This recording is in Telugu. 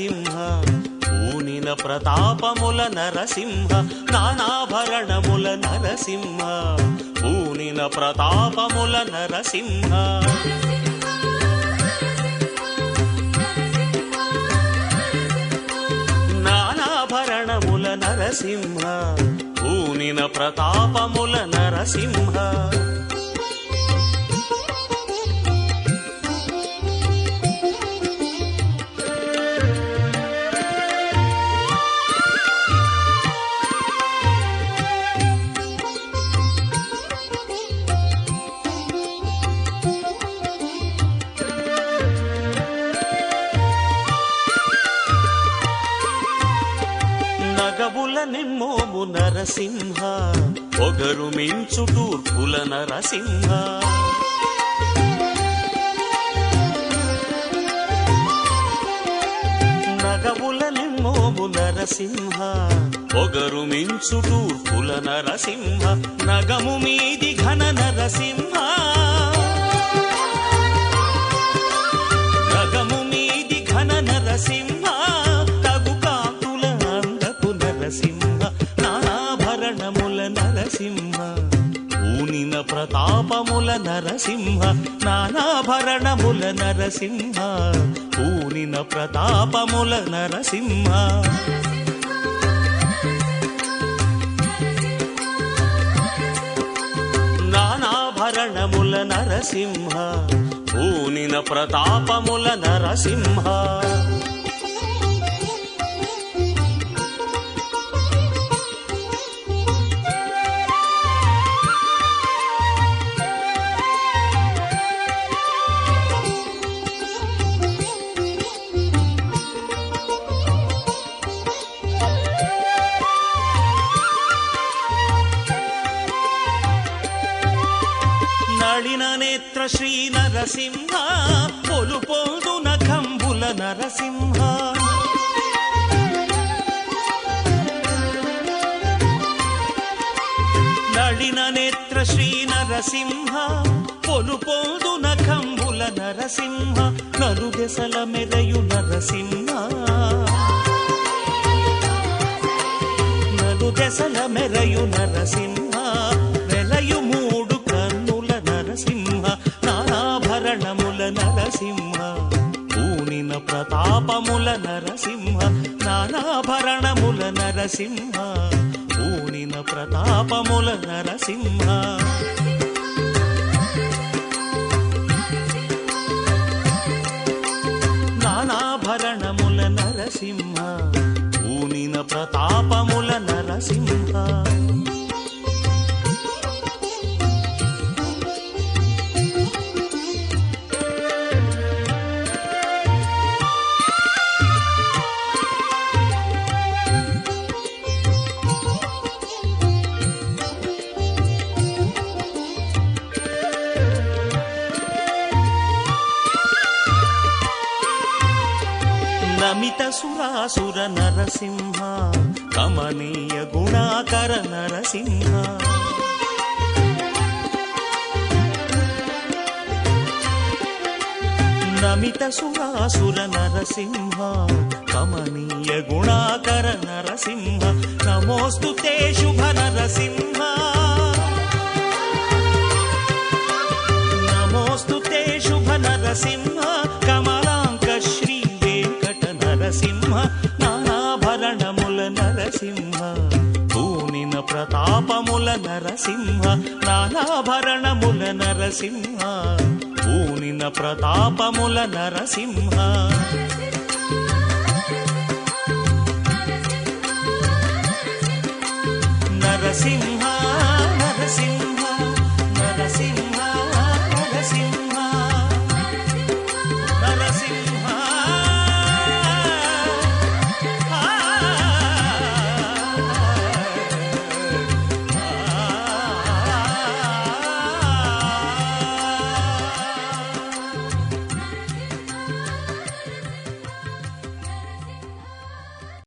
నరసింహ పూనిన ప్రతాపముల నరసింహ నానాభరణముల నరసింహ పూనిన ప్రతాపముల నరసింహ నానాభరణముల నరసింహ పూనిన ప్రతాపముల నరసింహ నగవుల నిమ్మోము నరసింహ పొగరు మించు తూర్పుల నరసింహ నగవుల నిమ్మోము నరసింహ పొగరు మించు తూర్పుల నరసింహ నగము మీది ఘన నరసింహ నగము మీది ఘన నరసింహ నానాభరణముల నరసింహ పూనిన ప్రతాపముల నరసింహ నానాభరణముల నరసింహ పూనిన ప్రతాపముల నరసింహ నానాభరణముల నరసింహ పూనిన ప్రతాపముల నరసింహ నళిన నేత్ర శ్రీ నరసింహ పొలు పొందు నఖంబుల నరసింహ నళిన నేత్ర శ్రీ నరసింహ పొలు పొందు నఖంబుల నరసింహ నలుదెసల మెరయు నరసింహ నలుదెసల మెరయు నరసింహ వెలయు మూడు కన్నుల నరసింహ నానాభరణముల నరసింహ పూనిన ప్రతాపముల నరసింహ నానాభరణముల నరసింహ పూనిన ప్రతాపముల నరసింహ నానాభరణముల నరసింహ పూనిన ప్రతాపముల నరసింహ నమిత సురాసుర నరసింహ కమనీయ గుణాకర నరసింహ నమిత సురాసుర నరసింహ కమనీయ గుణాకర నరసింహ నమోస్తుతే శుభ నరసింహ నమోస్తుతే శుభ నరసింహ కమలాంక శ్రీ నరసింహ నానాభరణముల నరసింహ పూనిన ప్రతాపముల నరసింహ నానాభరణముల నరసింహ పూనిన ప్రతాపముల నరసింహ